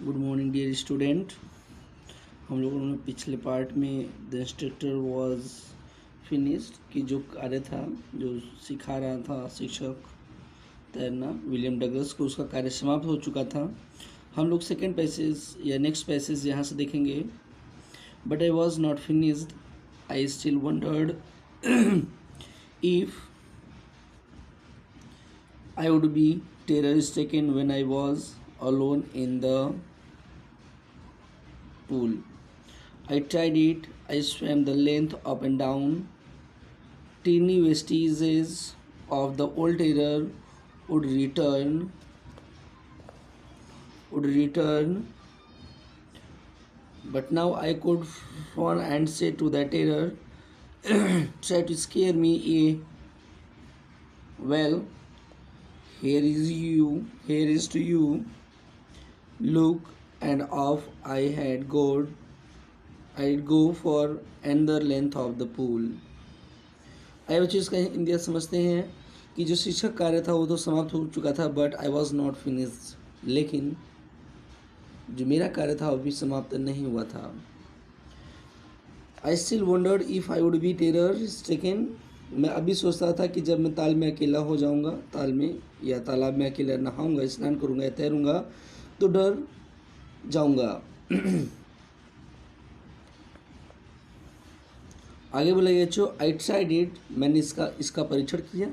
Good morning dear student. हम लोगों ने पिछले पार्ट में द इंस्ट्रक्टर वाज फिनिश्ड कि जो कार्य था, जो सिखा रहा था शिक्षक तैरना विलियम डगलस को, उसका कार्य समाप्त हो चुका था। हम लोग सेकेंड पैसेज या नेक्स्ट पैसेज यहाँ से देखेंगे। But I was not finished, I still wondered if I would be terror stricken when I was alone in the pool. I tried it, I swam the length up and down. Teeny vestiges of the old terror would return, but now I could fawn and say to the terror, try to scare me, well, here is to you. Look, and off I'd go for another length of the pool. आइए बच्चों, इसका India समझते हैं कि जो शिक्षक कार्य था वो तो समाप्त हो चुका था, but I was not finished, लेकिन जो मेरा कार्य था वो भी समाप्त नहीं हुआ था। I still wondered if I would be terror stricken. मैं अभी सोचता था कि जब मैं ताल में अकेला हो जाऊंगा, ताल में या तालाब में अकेला नहाऊंगा, स्नान करूंगा या तैरूंगा, तो डर जाऊंगा। आगे बोला गया जो आई ट्राइड इट, मैंने इसका परीक्षण किया,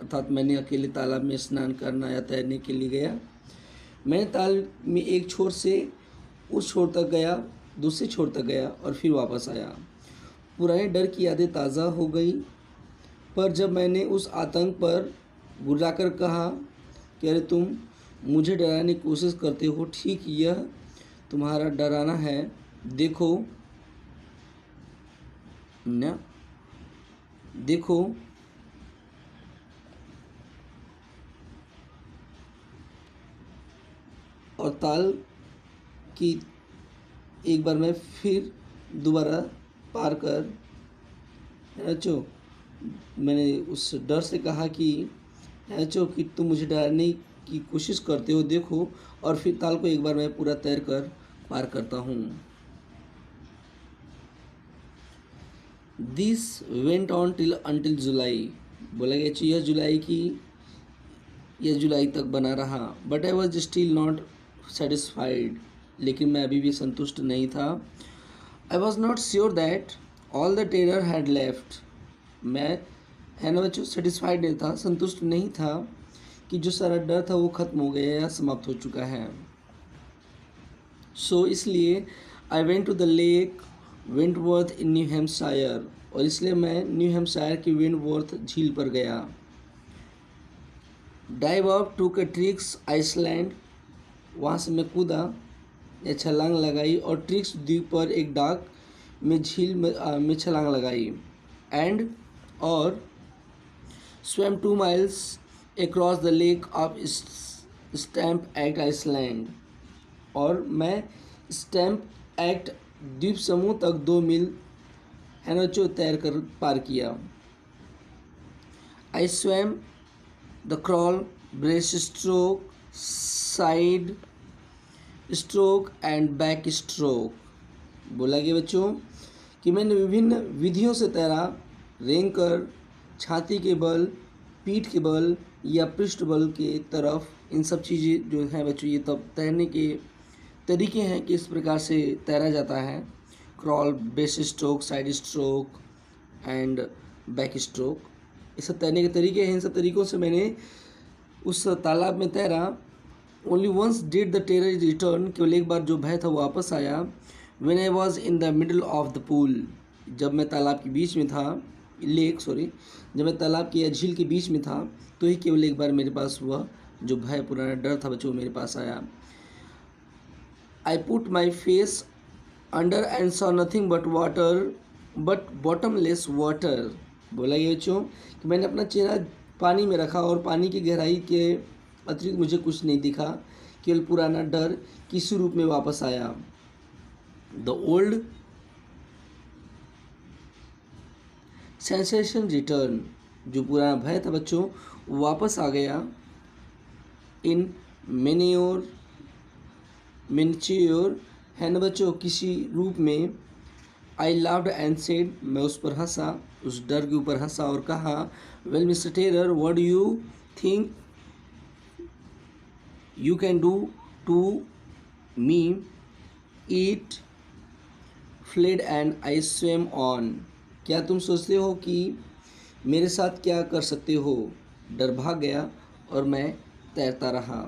अर्थात मैंने अकेले तालाब में स्नान करना या तैरने के लिए गया। मैंने ताल में एक छोर से उस छोर तक गया, दूसरे छोर तक गया और फिर वापस आया। पुराने डर की यादें ताज़ा हो गई, पर जब मैंने उस आतंक पर गुर्राकर कहा कि अरे तुम मुझे डराने की कोशिश करते हो, ठीक यह तुम्हारा डराना है, देखो न देखो और ताल की एक बार मैं फिर दोबारा पार कर जो मैंने उस डर से कहा कि जो कि तुम मुझे डराने की कोशिश करते हो, देखो, और फिर ताल को एक बार मैं पूरा तैर कर पार करता हूँ। This went on till until July. बोला गया यह जुलाई तक बना रहा। But I was still not satisfied, लेकिन मैं अभी भी संतुष्ट नहीं था। I was not sure that all the terror had left. मैं है ना बच्चों सेटिस्फाइड नहीं था, संतुष्ट नहीं था कि जो सारा डर था वो खत्म हो गया या समाप्त हो चुका है। सो इसलिए I went to the lake Wentworth in New Hampshire, और इसलिए मैं न्यू हैम्पशायर की विंटवर्थ झील पर गया। डाइव अप टू के ट्रिक्स आइसलैंड, वहाँ से मैं कूदा या छलांग लगाई, और ट्रिक्स द्वीप पर एक डाक में झील में छलांग लगाई। एंड और swam 2 miles across the lake of stamp act Iceland, और मैं स्टैम्प एक्ट द्वीप समूह तक 2 मील है ना जो तैर कर पार किया। आई swum the crawl, breast stroke, side stroke and back stroke. बोला गया बच्चों कि मैंने विभिन्न विधियों से तैरा, रेंग कर, छाती के बल, पीठ के बल या पृष्ठ बल के तरफ। इन सब चीज़ें जो हैं बच्चों, ये तब तैरने के तरीके हैं कि इस प्रकार से तैरा जाता है। Crawl, breast stroke, side stroke and back stroke, ये सब तैरने के तरीके हैं। इन सब तरीक़ों से मैंने उस तालाब में तैरा। Only once did the terror return, केवल एक बार जो भय था वो वापस आया। When I was in the middle of the pool, जब मैं तालाब के बीच में था, जब मैं तालाब की या झील के बीच में था, तो ही केवल एक बार मेरे पास हुआ जो भय, पुराना डर था बच्चों, मेरे पास आया। I put my face under and saw nothing but water, but bottomless water. बोला गया बच्चों कि मैंने अपना चेहरा पानी में रखा और पानी की गहराई के अतिरिक्त मुझे कुछ नहीं दिखा, केवल पुराना डर किसी रूप में वापस आया। द ओल्ड सेंसेशन रिटर्न, जो पुराना भय था बच्चों वापस आ गया। इन मेनियोर मिनिच्योर है ना बच्चों, किसी रूप में। आई लाफ्ड एंड सेड, मैं उस पर हंसा, उस डर के ऊपर हंसा और कहा, well mister Taylor, what do you think you can do to me? It fled and I swam on. क्या तुम सोचते हो कि मेरे साथ क्या कर सकते हो? डर भाग गया और मैं तैरता रहा।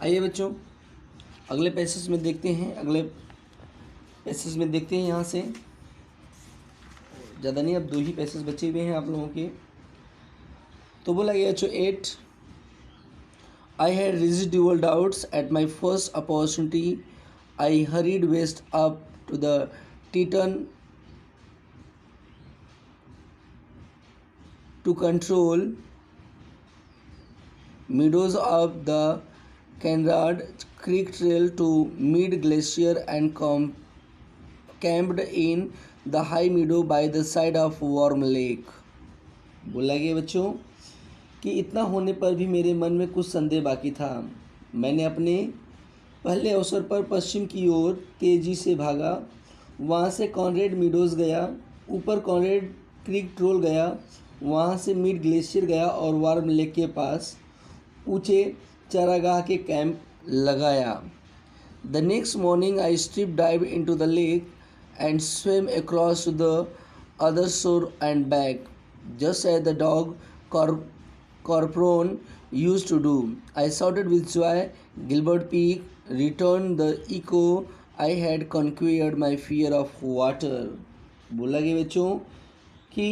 आइए बच्चों अगले पैसेज में देखते हैं, यहाँ से ज़्यादा नहीं, अब 2 ही पैसेज बचे हुए हैं आप लोगों के। तो बोला गया बच्चों 8, I had residual doubts at my first opportunity. I hurried west up to the Teton to control meadows of the Conrad Creek Trail to Mid Glacier and camped in the high meadow by the side of Warm Lake. बोला गया बच्चों कि इतना होने पर भी मेरे मन में कुछ संदेह बाकी था। मैंने अपने पहले अवसर पर पश्चिम की ओर तेज़ी से भागा, वहाँ से कॉनरेड मीडोज़ गया, ऊपर कॉनरेड क्रीक ट्रोल गया, वहाँ से मिड ग्लेशियर गया और वार्म लेक के पास ऊंचे चारागाह के कैंप लगाया। The next morning I strip dive into the lake and swim across to the other shore and back, just as the dog Corporon used to do. I shouted with joy. Gilbert Peak returned the echo. I had conquered my fear of water. बोला गया बच्चों कि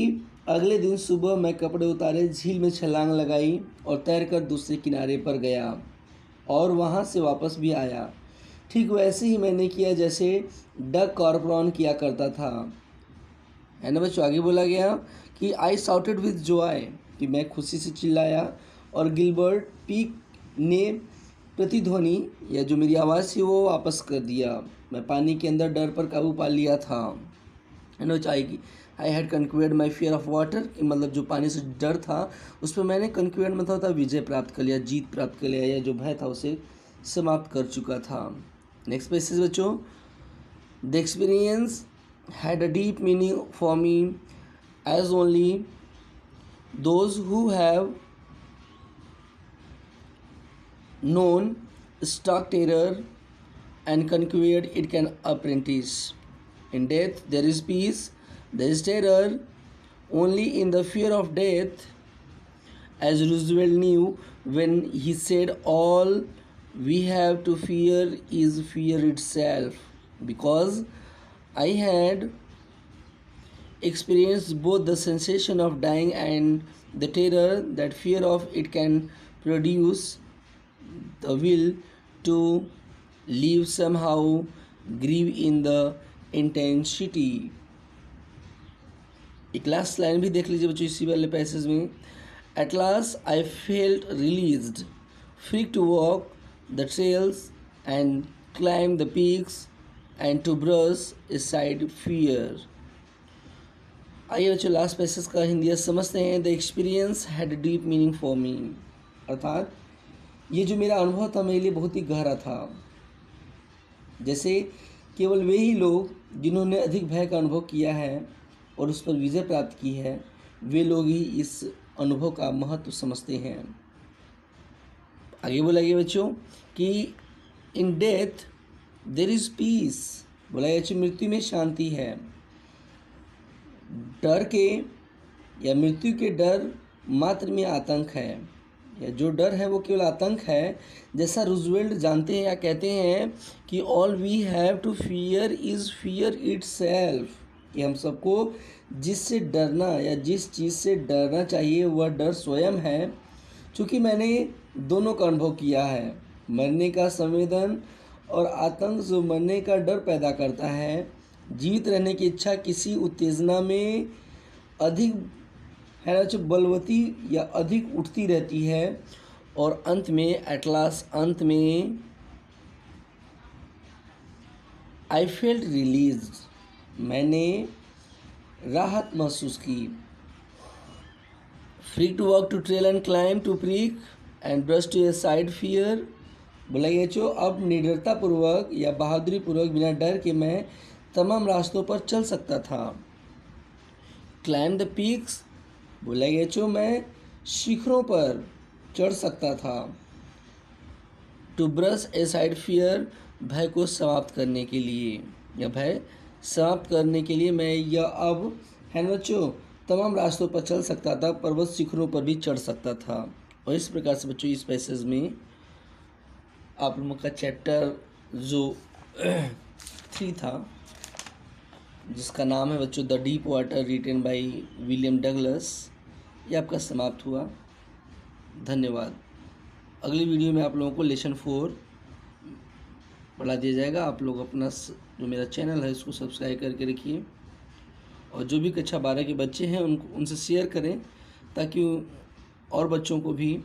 अगले दिन सुबह मैं कपड़े उतारे, झील में छलांग लगाई और तैरकर दूसरे किनारे पर गया और वहाँ से वापस भी आया। ठीक वैसे ही मैंने किया जैसे डग कॉर्पोरॉन किया करता था, है ना बच्चों। आगे बोला गया कि आई शाउटेड विद जॉय, कि मैं खुशी से चिल्लाया, और गिलबर्ट पीक ने प्रतिध्वनि या जो मेरी आवाज़ थी वो वापस कर दिया। मैं पानी के अंदर डर पर काबू पा लिया था, है ना। चाहेगी I had conquered my fear of water, कि मतलब जो पानी से डर था उस पर मैंने कन्क्वेड मतलब था विजय प्राप्त कर लिया, जीत प्राप्त कर लिया, या जो भय था उसे समाप्त कर चुका था। नेक्स्ट पैसेज बच्चों, the experience had a deep meaning for me as only those who have known stock terror and conquered it can apprentice. In death there is peace, there is terror only in the fear of death, as Roosevelt knew when he said all we have to fear is fear itself. Because I had experienced both the sensation of dying and the terror that fear of it can produce, the will to live somehow grieve in the intensity. एक last line भी देख लीजिए बच्चों इसी वाले passage में। At last I felt released, free to walk the trails and climb the peaks and to brush aside fear. आइए बच्चों लास्ट पैसेज का हिंदी समझते हैं। The experience had deep meaning for मी, अर्थात ये जो मेरा अनुभव था मेरे लिए बहुत ही गहरा था। जैसे केवल वे ही लोग जिन्होंने अधिक भय का अनुभव किया है और उस पर विजय प्राप्त की है, वे लोग ही इस अनुभव का महत्व समझते हैं। आगे बोला गया बच्चों कि in death there is peace, बोला गया बच्चों मृत्यु में शांति है। डर के या मृत्यु के डर मात्र में आतंक है, या जो डर है वो केवल आतंक है। जैसा रूजवेल्ट जानते हैं या कहते हैं कि all we have to fear is fear itself, कि हम सबको जिससे डरना या जिस चीज़ से डरना चाहिए वह डर स्वयं है। चूँकि मैंने दोनों का अनुभव किया है, मरने का संवेदन और आतंक जो मरने का डर पैदा करता है, जीवित रहने की इच्छा किसी उत्तेजना में अधिक है ना जो बलवती या अधिक उठती रहती है, और अंत में एट लास्ट अंत में आई फेल्ट रिलीज्ड, मैंने राहत महसूस की। Free to walk to trail and climb to peak and brush to aside fear, बोला गया बच्चों, अब निडरतापूर्वक या बहादुरी पूर्वक बिना डर के मैं तमाम रास्तों पर चल सकता था। क्लाइम द पीक्स, बोला गया बच्चों, मैं शिखरों पर चढ़ सकता था। टू ब्रश एसाइड फियर, भय को समाप्त करने के लिए या भय समाप्त करने के लिए मैं यह अब है ना बच्चों तमाम रास्तों पर चल सकता था, पर्वत शिखरों पर भी चढ़ सकता था। और इस प्रकार से बच्चों इस पैसेज में आप लोगों का चैप्टर जो 3 था, जिसका नाम है बच्चों the deep water, written by William Douglas, ये आपका समाप्त हुआ। धन्यवाद। अगली वीडियो में आप लोगों को लेसन 4 पढ़ा दिया जाएगा। आप लोग अपना जो मेरा चैनल है उसको सब्सक्राइब करके रखिए, और जो भी कक्षा 12 के बच्चे हैं उनसे शेयर करें, ताकि और बच्चों को भी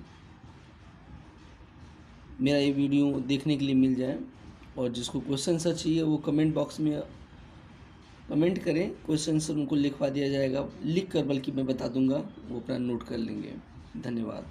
मेरा ये वीडियो देखने के लिए मिल जाए। और जिसको क्वेश्चन आंसर चाहिए वो कमेंट बॉक्स में कमेंट करें, क्वेश्चन आंसर उनको लिखवा दिया जाएगा, लिख कर बल्कि मैं बता दूंगा, वो अपना नोट कर लेंगे। धन्यवाद।